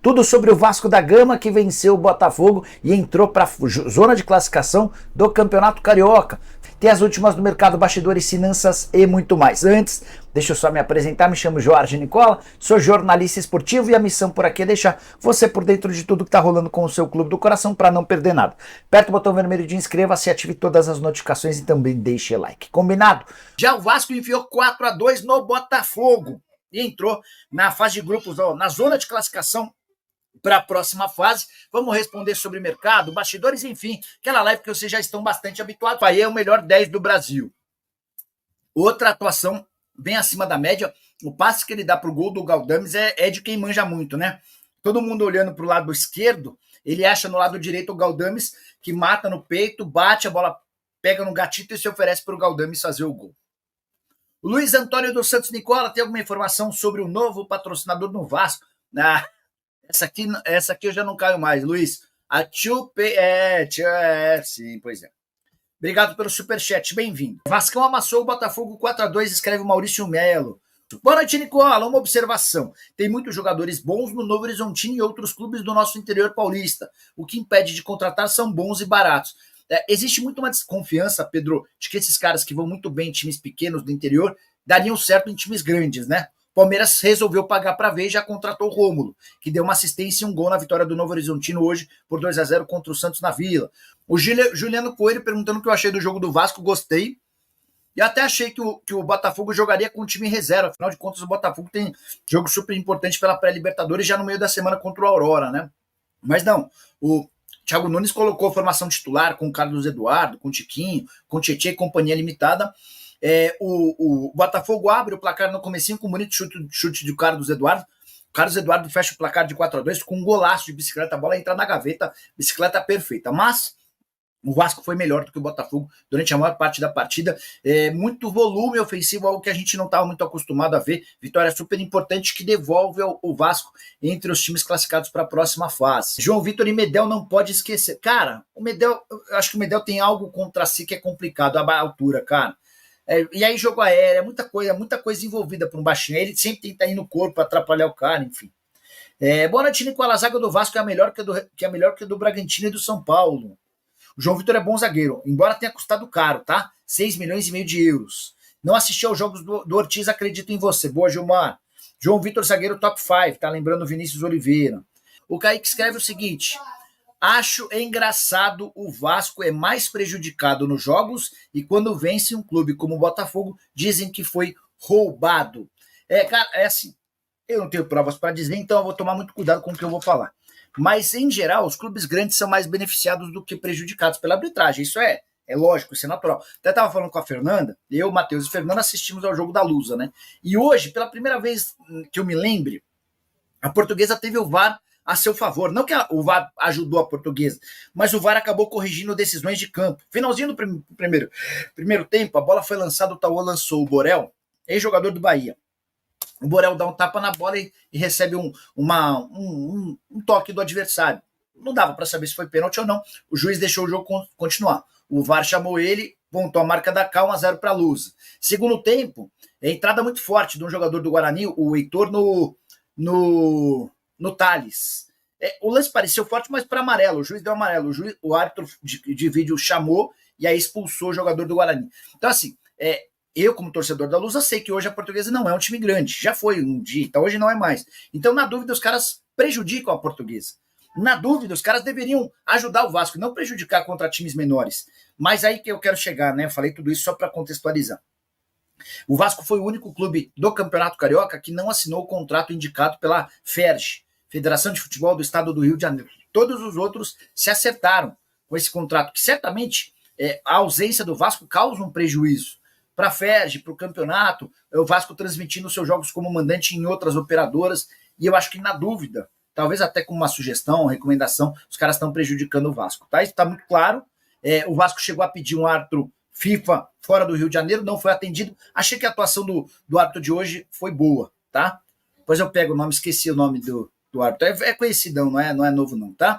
Tudo sobre o Vasco da Gama, que venceu o Botafogo e entrou para a zona de classificação do Campeonato Carioca. Tem as últimas do mercado, bastidores, finanças e muito mais. Antes, deixa eu só me apresentar, me chamo Jorge Nicola, sou jornalista esportivo e a missão por aqui é deixar você por dentro de tudo que está rolando com o seu clube do coração para não perder nada. Aperta o botão vermelho de inscreva-se, ative todas as notificações e também deixe like. Combinado? Já o Vasco enfiou 4-2 no Botafogo e entrou na fase de grupos, na zona de classificação para a próxima fase. Vamos responder sobre mercado, bastidores, enfim, aquela live que vocês já estão bastante habituados. Aí é o melhor 10 do Brasil. Outra atuação bem acima da média, o passe que ele dá pro gol do Galdames é de quem manja muito, né? Todo mundo olhando pro lado esquerdo, ele acha no lado direito o Galdames, que mata no peito, bate, a bola pega no gatito e se oferece pro Galdames fazer o gol. O Luiz Antônio dos Santos Nicola tem alguma informação sobre o novo patrocinador no Vasco? Essa aqui eu já não caio mais, Luiz. A sim, pois é. Obrigado pelo superchat, bem-vindo. Vascão amassou o Botafogo 4-2, escreve o Maurício Melo. Boa noite, Nicola. Uma observação. Tem muitos jogadores bons no Novo Horizontino e outros clubes do nosso interior paulista. O que impede de contratar são bons e baratos. Existe muito uma desconfiança, Pedro, de que esses caras que vão muito bem em times pequenos do interior dariam certo em times grandes, né? Palmeiras resolveu pagar para ver e já contratou o Rômulo, que deu uma assistência e um gol na vitória do Novo Horizontino hoje por 2-0 contra o Santos na Vila. O Juliano Coelho perguntando o que eu achei do jogo do Vasco, gostei. E até achei que o Botafogo jogaria com o time em reserva. Afinal de contas, o Botafogo tem jogo super importante pela pré-Libertadores já no meio da semana contra o Aurora, né? Mas não, o Thiago Nunes colocou a formação titular com o Carlos Eduardo, com o Tiquinho, com o Tietê e companhia limitada. O Botafogo abre o placar no comecinho com um bonito chute de Carlos Eduardo. Carlos Eduardo fecha o placar de 4-2 com um golaço de bicicleta, a bola entra na gaveta, bicicleta perfeita. Mas o Vasco foi melhor do que o Botafogo durante a maior parte da partida. Muito volume ofensivo, algo que a gente não estava muito acostumado a ver. Vitória super importante que devolve o Vasco entre os times classificados para a próxima fase. João Vitor e Medel não pode esquecer. Cara, eu acho que o Medel tem algo contra si que é complicado, a altura, cara. E aí jogo aéreo, muita coisa envolvida para um baixinho. Ele sempre tenta ir no corpo, atrapalhar o cara, enfim. Boa noite, Nicola. A zaga do Vasco é a melhor que a do Bragantino e do São Paulo. O João Vitor é bom zagueiro, embora tenha custado caro, tá? 6,5 milhões de euros. Não assisti aos jogos do Ortiz, acredito em você. Boa, Gilmar. João Vitor, zagueiro top 5, tá lembrando o Vinícius Oliveira. O Kaique escreve o seguinte: acho engraçado, o Vasco é mais prejudicado nos jogos e quando vence um clube como o Botafogo, dizem que foi roubado. Cara, assim, eu não tenho provas para dizer, então eu vou tomar muito cuidado com o que eu vou falar. Mas, em geral, os clubes grandes são mais beneficiados do que prejudicados pela arbitragem. Isso é lógico, isso é natural. Até estava falando com a Fernanda, eu, Matheus e Fernanda assistimos ao jogo da Lusa, né? E hoje, pela primeira vez que eu me lembre, a Portuguesa teve o VAR a seu favor. Não que o VAR ajudou a Portuguesa, mas o VAR acabou corrigindo decisões de campo. Finalzinho do primeiro tempo, a bola foi lançada, o Tauan lançou o Borel, ex-jogador do Bahia. O Borel dá um tapa na bola e recebe um toque do adversário. Não dava para saber se foi pênalti ou não. O juiz deixou o jogo continuar. O VAR chamou ele, pontou a marca da Cal, 1-0 para a Lusa. Segundo tempo, entrada muito forte de um jogador do Guarani, o Heitor, no Thales. O lance pareceu forte, mas para amarelo. O juiz deu amarelo. O árbitro de vídeo chamou e aí expulsou o jogador do Guarani. Então, assim, eu, como torcedor da Lusa, sei que hoje a Portuguesa não é um time grande. Já foi um dia, então hoje não é mais. Então, na dúvida, os caras prejudicam a Portuguesa. Na dúvida, os caras deveriam ajudar o Vasco, não prejudicar contra times menores. Mas aí que eu quero chegar, né? Eu falei tudo isso só para contextualizar. O Vasco foi o único clube do Campeonato Carioca que não assinou o contrato indicado pela FERJ, Federação de Futebol do Estado do Rio de Janeiro. Todos os outros se acertaram com esse contrato, que certamente a ausência do Vasco causa um prejuízo para a FERJ, para o campeonato, o Vasco transmitindo seus jogos como mandante em outras operadoras, e eu acho que na dúvida, talvez até com uma sugestão, uma recomendação, os caras estão prejudicando o Vasco. Tá? Isso está muito claro. O Vasco chegou a pedir um árbitro FIFA fora do Rio de Janeiro, não foi atendido. Achei que a atuação do árbitro de hoje foi boa, tá? Depois eu pego o nome, esqueci o nome do árbitro. É conhecidão, não é novo não, tá?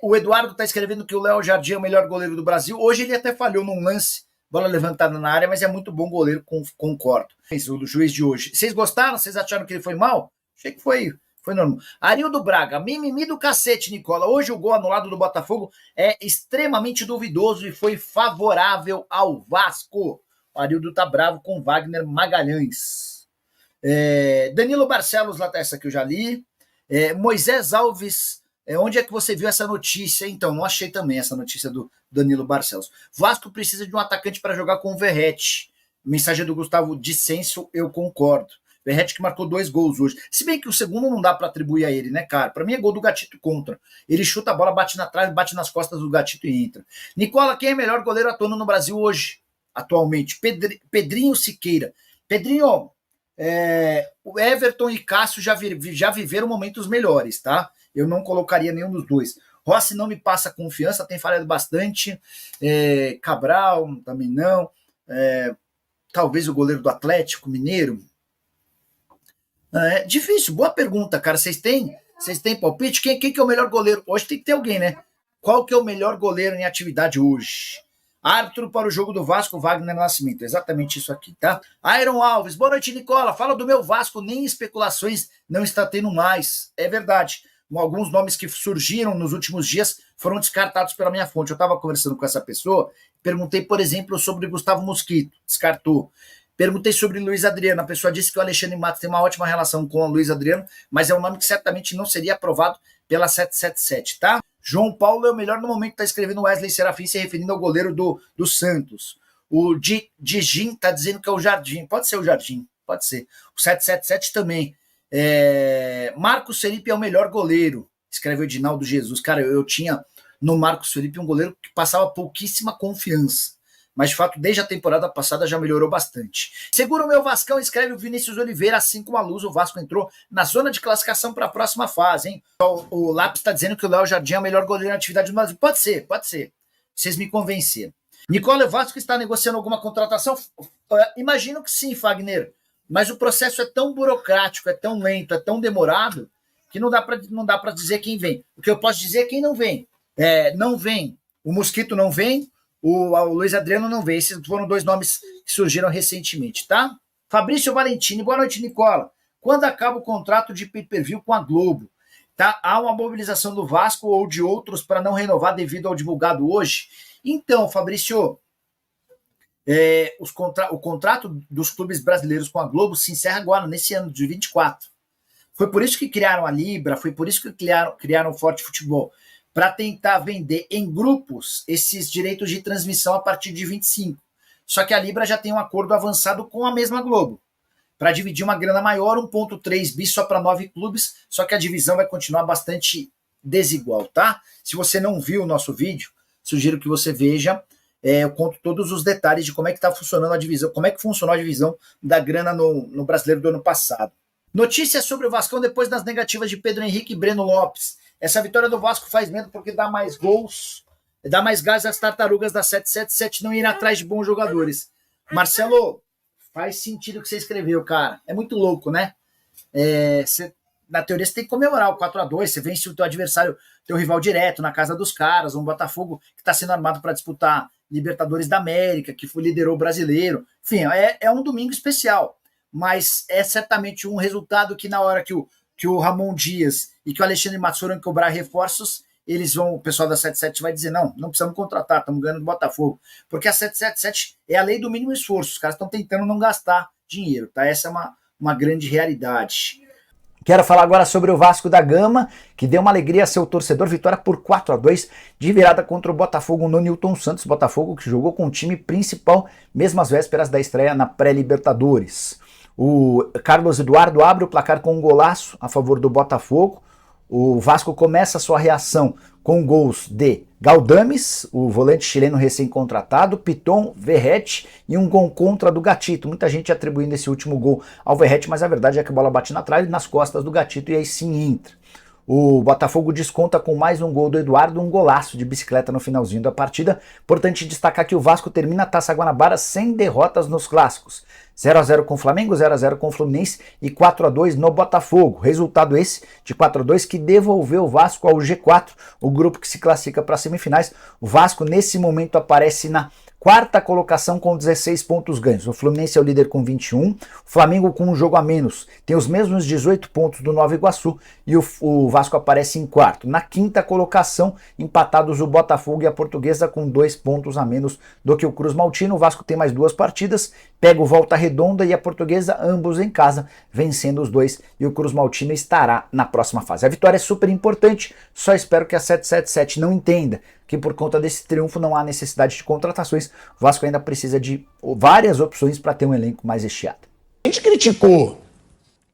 O Eduardo tá escrevendo que o Léo Jardim é o melhor goleiro do Brasil. Hoje ele até falhou num lance, bola levantada na área, mas é muito bom goleiro, concordo. O do juiz de hoje. Vocês gostaram? Vocês acharam que ele foi mal? Achei que foi Foi normal. Arildo Braga, mimimi do cacete, Nicola. Hoje o gol anulado do Botafogo é extremamente duvidoso e foi favorável ao Vasco. O Arildo tá bravo com Wagner Magalhães. Danilo Barcelos, lá tá essa que eu já li. Moisés Alves, onde é que você viu essa notícia? Então, não achei também essa notícia do Danilo Barcelos. Vasco precisa de um atacante para jogar com o Verratti. Mensagem do Gustavo Dicêncio, eu concordo. Verratti que marcou 2 gols hoje. Se bem que o segundo não dá para atribuir a ele, né, cara? Para mim é gol do Gatito contra. Ele chuta a bola, bate na trave, bate nas costas do Gatito e entra. Nicola, quem é melhor goleiro atuando no Brasil hoje? Atualmente. Pedrinho Siqueira. Pedrinho, o Everton e Cássio já viveram momentos melhores, tá? Eu não colocaria nenhum dos dois. Rossi não me passa confiança, tem falhado bastante. Cabral também não. Talvez o goleiro do Atlético Mineiro. Difícil, boa pergunta, cara. Vocês têm palpite? Quem que é o melhor goleiro? Hoje tem que ter alguém, né? Qual que é o melhor goleiro em atividade hoje? Árbitro para o jogo do Vasco, Wagner Nascimento. Exatamente isso aqui, tá? Iron Alves, boa noite, Nicola. Fala do meu Vasco, nem especulações não está tendo mais. É verdade. Alguns nomes que surgiram nos últimos dias foram descartados pela minha fonte. Eu estava conversando com essa pessoa, perguntei, por exemplo, sobre Gustavo Mosquito, descartou. Perguntei sobre Luiz Adriano, a pessoa disse que o Alexandre Matos tem uma ótima relação com o Luiz Adriano, mas é um nome que certamente não seria aprovado pela 777, tá? João Paulo é o melhor no momento, tá escrevendo Wesley Serafim se referindo ao goleiro do Santos. O Digim tá dizendo que é o Jardim, pode ser o Jardim, pode ser. O 777 também. Marcos Felipe é o melhor goleiro, escreveu Edinaldo Jesus. Cara, eu tinha no Marcos Felipe um goleiro que passava pouquíssima confiança. Mas, de fato, desde a temporada passada já melhorou bastante. Segura o meu Vascão, escreve o Vinícius Oliveira, assim como a Luz, o Vasco entrou na zona de classificação para a próxima fase, hein? O Lápis está dizendo que o Léo Jardim é o melhor goleiro na atividade do Brasil. Pode ser. Vocês me convenceram. Nicola, o Vasco está negociando alguma contratação? Imagino que sim, Fagner. Mas o processo é tão burocrático, é tão lento, é tão demorado, que não dá para dizer quem vem. O que eu posso dizer é quem não vem. Não vem. O Mosquito não vem. O Luiz Adriano não vem. Esses foram 2 nomes que surgiram recentemente, tá? Fabrício Valentini, boa noite, Nicola. Quando acaba o contrato de pay-per-view com a Globo? Tá? Há uma mobilização do Vasco ou de outros para não renovar devido ao divulgado hoje? Então, Fabrício, o contrato dos clubes brasileiros com a Globo se encerra agora, nesse ano de 24. Foi por isso que criaram a Libra, foi por isso que criaram o Forte Futebol, para tentar vender em grupos esses direitos de transmissão a partir de 25. Só que a Libra já tem um acordo avançado com a mesma Globo, para dividir uma grana maior, 1,3 bi só para 9 clubes, só que a divisão vai continuar bastante desigual, tá? Se você não viu o nosso vídeo, sugiro que você veja, eu conto todos os detalhes de como é que está funcionando a divisão, como é que funcionou a divisão da grana no Brasileiro do ano passado. Notícias sobre o Vascão depois das negativas de Pedro Henrique e Breno Lopes. Essa vitória do Vasco faz medo porque dá mais gols, dá mais gás às tartarugas da 777 não ir atrás de bons jogadores. Marcelo, faz sentido o que você escreveu, cara. É muito louco, né? Na teoria você tem que comemorar o 4-2, você vence o teu adversário, teu rival direto, na casa dos caras, um Botafogo que está sendo armado para disputar Libertadores da América, que liderou o Brasileiro. Enfim, é um domingo especial, mas é certamente um resultado que na hora que o Ramon Dias e que o Alexandre Matos foram cobrar reforços, o pessoal da 77 vai dizer, não precisamos contratar, estamos ganhando do Botafogo. Porque a 777 é a lei do mínimo esforço, os caras estão tentando não gastar dinheiro, tá? Essa é uma grande realidade. Quero falar agora sobre o Vasco da Gama, que deu uma alegria a seu torcedor, vitória por 4-2 de virada contra o Botafogo no Newton Santos. Botafogo que jogou com o time principal, mesmo às vésperas da estreia na pré-Libertadores. O Carlos Eduardo abre o placar com um golaço a favor do Botafogo. O Vasco começa a sua reação com gols de Galdames, o volante chileno recém-contratado, Piton, Verratti e um gol contra do Gatito. Muita gente atribuindo esse último gol ao Verratti, mas a verdade é que a bola bate na trave nas costas do Gatito e aí sim entra. O Botafogo desconta com mais um gol do Eduardo, um golaço de bicicleta no finalzinho da partida. Importante destacar que o Vasco termina a Taça Guanabara sem derrotas nos clássicos. 0-0 com o Flamengo, 0-0 com o Fluminense e 4-2 no Botafogo. Resultado esse de 4-2 que devolveu o Vasco ao G4, o grupo que se classifica para as semifinais. O Vasco nesse momento aparece na quarta colocação com 16 pontos ganhos. O Fluminense é o líder com 21, o Flamengo com um jogo a menos tem os mesmos 18 pontos do Nova Iguaçu e o Vasco aparece em quarto. Na quinta colocação, empatados o Botafogo e a Portuguesa com 2 pontos a menos do que o Cruz Maltino. O Vasco tem mais 2 partidas, pega o Volta Redonda e a Portuguesa, ambos em casa, vencendo os dois, e o Cruz Maltino estará na próxima fase. A vitória é super importante, só espero que a 777 não entenda que por conta desse triunfo não há necessidade de contratações. O Vasco ainda precisa de várias opções para ter um elenco mais recheado. A gente criticou,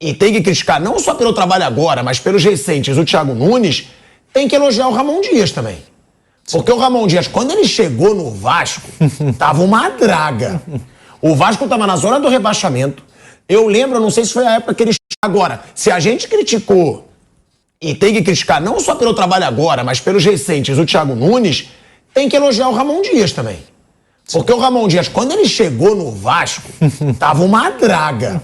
e tem que criticar não só pelo trabalho agora, mas pelos recentes, o Thiago Nunes, tem que elogiar o Ramon Dias também. Porque o Ramon Dias, quando ele chegou no Vasco, tava uma draga. O Vasco tava na zona do rebaixamento. Eu lembro, não sei se foi a época que ele... Agora, se a gente criticou, e tem que criticar não só pelo trabalho agora, mas pelos recentes, o Thiago Nunes, tem que elogiar o Ramon Dias também. Porque o Ramon Dias, quando ele chegou no Vasco, tava uma draga.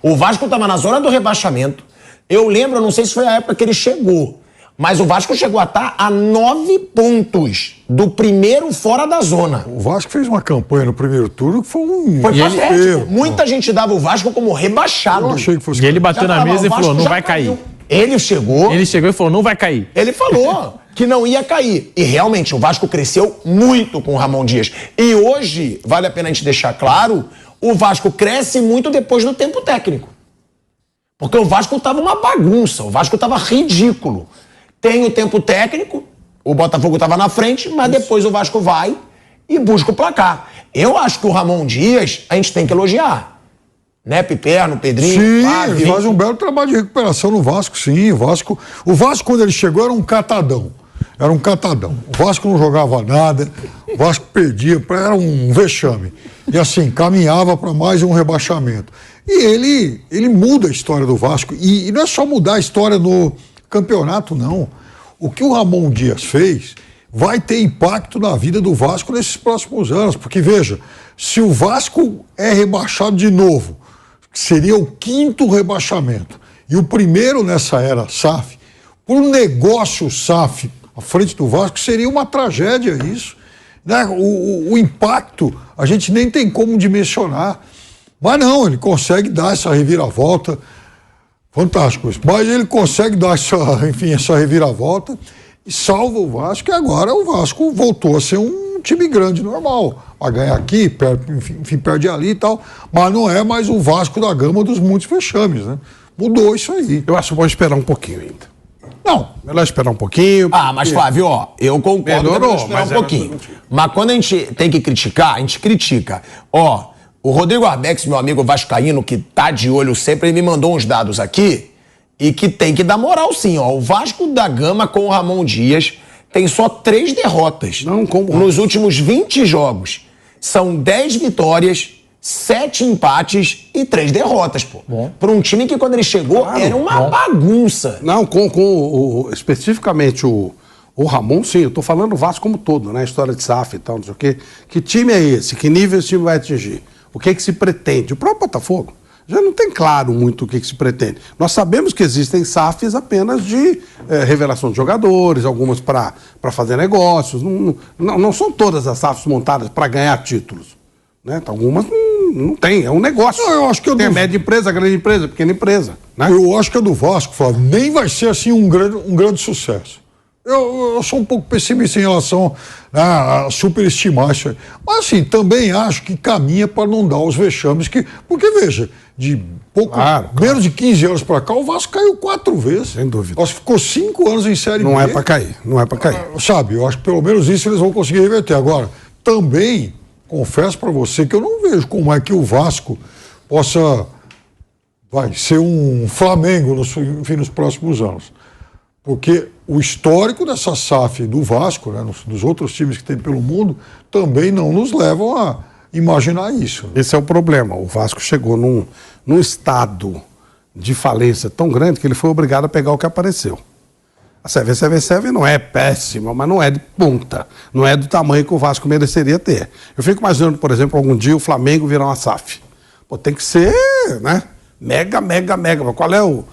O Vasco tava na zona do rebaixamento. Eu lembro, não sei se foi a época que ele chegou, mas o Vasco chegou a estar a 9 pontos do primeiro fora da zona. O Vasco fez uma campanha no primeiro turno que foi um... Foi patético. Muita gente dava o Vasco como rebaixado. Eu achei que fosse... E ele bateu na mesa e falou, não vai cair. Ele chegou e falou, não vai cair. Ele falou que não ia cair. E realmente, o Vasco cresceu muito com o Ramon Dias. E hoje, vale a pena a gente deixar claro, o Vasco cresce muito depois do tempo técnico. Porque o Vasco estava uma bagunça, o Vasco estava ridículo. Tem o tempo técnico, o Botafogo estava na frente, mas depois o Vasco vai e busca o placar. Eu acho que o Ramon Dias a gente tem que elogiar. Né, Piperno, Pedrinho, sim, Fábio, ele faz um belo trabalho de recuperação no Vasco, sim. O Vasco, quando ele chegou, era um catadão. Era um catadão. O Vasco não jogava nada, o Vasco perdia, era um vexame. E assim, caminhava para mais um rebaixamento. E ele muda a história do Vasco. E não é só mudar a história no campeonato, não. O que o Ramon Dias fez vai ter impacto na vida do Vasco nesses próximos anos. Porque, veja, se o Vasco é rebaixado de novo, seria o 5º rebaixamento. E o primeiro nessa era SAF, por um negócio SAF à frente do Vasco, seria uma tragédia isso. Né? O impacto a gente nem tem como dimensionar. Mas não, ele consegue dar essa reviravolta. Fantástico isso. Mas ele consegue dar essa reviravolta e salva o Vasco. E agora o Vasco voltou a ser um time grande, normal. Vai ganhar aqui, perde ali e tal. Mas não é mais o Vasco da gama dos muitos vexames, né? Mudou isso aí. Eu acho bom esperar um pouquinho ainda. Não. Melhor esperar um pouquinho. Ah, mas Flávio, ó, eu concordo. Melhorou, mas um pouquinho. Mas quando a gente tem que criticar, a gente critica. Ó, o Rodrigo Arbex, meu amigo vascaíno, que tá de olho sempre, ele me mandou uns dados aqui e que tem que dar moral sim, ó. O Vasco da Gama com o Ramon Dias tem só 3 derrotas. Não, como? Nos últimos 20 jogos. São 10 vitórias, 7 empates e 3 derrotas, pô. Para um time que quando ele chegou era uma bagunça. Não, especificamente o Ramon, sim, eu tô falando o Vasco como todo, né? História de SAF e tal, não sei o quê. Que time é esse? Que nível esse time vai atingir? O que se pretende? O próprio Botafogo já não tem claro muito o que se pretende. Nós sabemos que existem SAFs apenas de revelação de jogadores, algumas para fazer negócios. Não são todas as SAFs montadas para ganhar títulos. Né? Algumas não tem, é um negócio. Não, eu acho que tem a média empresa, a grande empresa, a pequena empresa. Né? Eu acho que a do Vasco, Flávio, nem vai ser assim um grande sucesso. Eu sou um pouco pessimista em relação a superestimar isso aí. Mas, assim, também acho que caminha para não dar os vexames que... Porque, veja, de menos de 15 anos para cá, o Vasco caiu 4 vezes. Sem dúvida. O Vasco ficou 5 anos em Série B. Não é para cair, não é para cair. Sabe, eu acho que pelo menos isso eles vão conseguir reverter. Agora, também, confesso para você que eu não vejo como é que o Vasco possa ser um Flamengo nos próximos anos. Porque o histórico dessa SAF do Vasco, né, dos outros times que tem pelo mundo, também não nos levam a imaginar isso. Esse é o problema. O Vasco chegou num estado de falência tão grande que ele foi obrigado a pegar o que apareceu. A CVCV não é péssima, mas não é de ponta. Não é do tamanho que o Vasco mereceria ter. Eu fico imaginando, por exemplo, algum dia o Flamengo virar uma SAF. Pô, tem que ser, né? Mega. Qual é o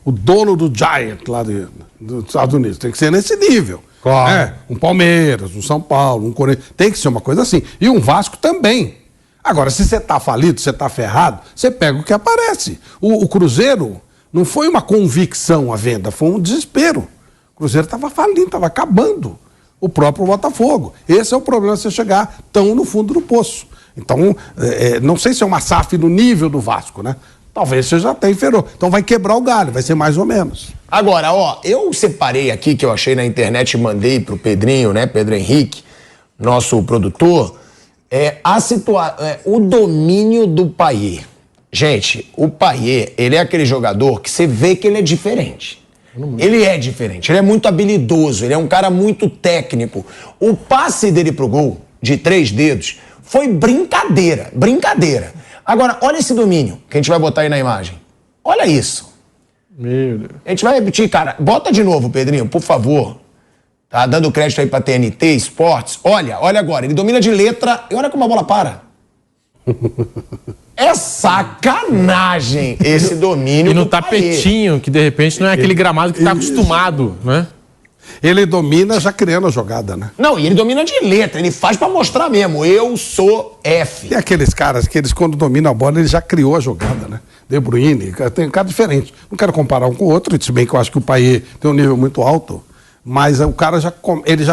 dono do Giant lá dos Estados Unidos? Tem que ser nesse nível. Claro. Um Palmeiras, um São Paulo, um Corinthians. Tem que ser uma coisa assim. E um Vasco também. Agora, se você tá falido, você tá ferrado, você pega o que aparece. O Cruzeiro não foi uma convicção a venda, foi um desespero. O Cruzeiro estava falindo, estava acabando. O próprio Botafogo. Esse é o problema, você chegar tão no fundo do poço. Então, não sei se é uma SAF no nível do Vasco, né? Talvez seja até inferior. Então vai quebrar o galho, vai ser mais ou menos. Agora, ó, eu separei aqui, que eu achei na internet e mandei pro Pedrinho, né, Pedro Henrique, nosso produtor, o domínio do Payet. Gente, o Payet, ele é aquele jogador que você vê que ele é diferente. Ele é diferente, ele é muito habilidoso, ele é um cara muito técnico. O passe dele pro gol, de 3 dedos, foi brincadeira, brincadeira. Agora, olha esse domínio que a gente vai botar aí na imagem. Olha isso. Meu Deus. A gente vai repetir, cara. Bota de novo, Pedrinho, por favor. Tá dando crédito aí pra TNT Esportes. Olha agora. Ele domina de letra e olha como a bola para. É sacanagem esse domínio. E no do Payet. tapetinho, que de repente não é aquele gramado que tá acostumado, né? Ele domina já criando a jogada, né? Não, e ele domina de letra. Ele faz pra mostrar mesmo. Eu sou F. E aqueles caras que eles, quando dominam a bola, ele já criou a jogada, né? De Bruyne, tem um cara diferente. Não quero comparar um com o outro, se bem que eu acho que o Payet tem um nível muito alto, mas o cara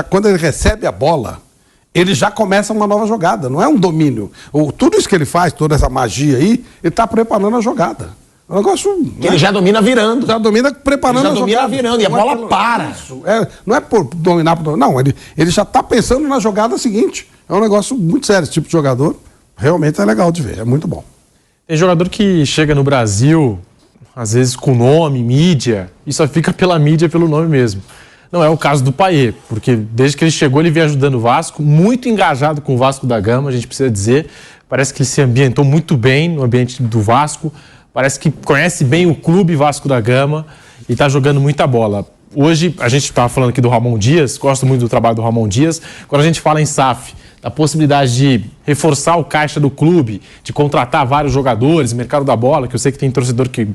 quando ele recebe a bola, ele já começa uma nova jogada, não é um domínio. Tudo isso que ele faz, toda essa magia aí, ele tá preparando a jogada. É um negócio... Ele já domina virando. Já domina preparando Ele já domina virando e a bola para. Não é por dominar, não, ele já tá pensando na jogada seguinte. É um negócio muito sério, esse tipo de jogador. Realmente é legal de ver, é muito bom. Tem jogador que chega no Brasil, às vezes com nome, mídia, e só fica pela mídia, pelo nome mesmo. Não é o caso do Payet, porque desde que ele chegou ele vem ajudando o Vasco, muito engajado com o Vasco da Gama, a gente precisa dizer. Parece que ele se ambientou muito bem no ambiente do Vasco, parece que conhece bem o clube Vasco da Gama e está jogando muita bola. Hoje, a gente estava falando aqui do Ramon Dias, gosto muito do trabalho do Ramon Dias. Quando a gente fala em SAF, da possibilidade de reforçar o caixa do clube, de contratar vários jogadores, mercado da bola, que eu sei que tem torcedor que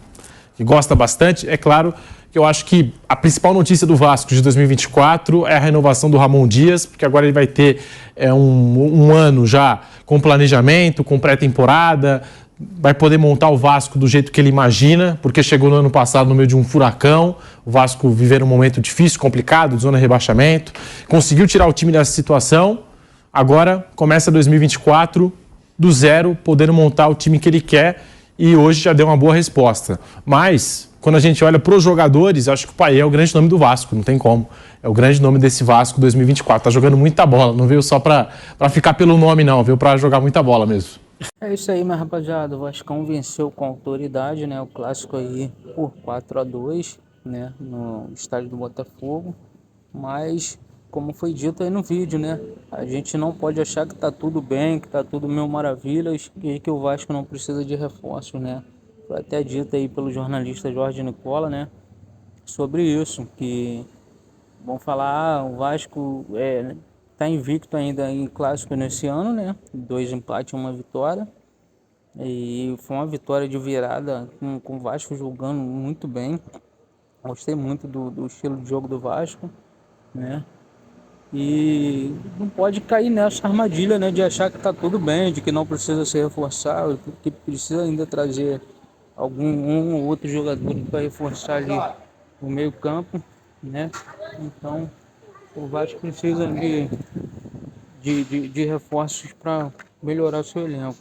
gosta bastante, é claro que eu acho que a principal notícia do Vasco de 2024 é a renovação do Ramon Dias, porque agora ele vai ter um ano já com planejamento, com pré-temporada, vai poder montar o Vasco do jeito que ele imagina, porque chegou no ano passado no meio de um furacão, o Vasco viveu um momento difícil, complicado, de zona de rebaixamento, conseguiu tirar o time dessa situação, agora começa 2024 do zero, podendo montar o time que ele quer e hoje já deu uma boa resposta. Mas, quando a gente olha para os jogadores, eu acho que o Payet é o grande nome do Vasco, não tem como. É o grande nome desse Vasco 2024, tá jogando muita bola, não veio só para ficar pelo nome não, veio para jogar muita bola mesmo. É isso aí, minha rapaziada. O Vascão venceu com autoridade, né? O clássico aí por 4-2, né? No estádio do Botafogo. Mas, como foi dito aí no vídeo, né? A gente não pode achar que tá tudo bem, que tá tudo mil maravilhas e que o Vasco não precisa de reforços, né? Foi até dito aí pelo jornalista Jorge Nicola, né? Sobre isso, que vão falar, o Vasco tá invicto ainda em clássico nesse ano, né? 2 empates e 1 vitória. E foi uma vitória de virada com o Vasco jogando muito bem. Gostei muito do estilo de jogo do Vasco, né? E não pode cair nessa armadilha, né? De achar que tá tudo bem, de que não precisa ser reforçado, que precisa ainda trazer um ou outro jogador para reforçar ali o meio campo, né? Então o Vasco precisa de reforços para melhorar o seu elenco.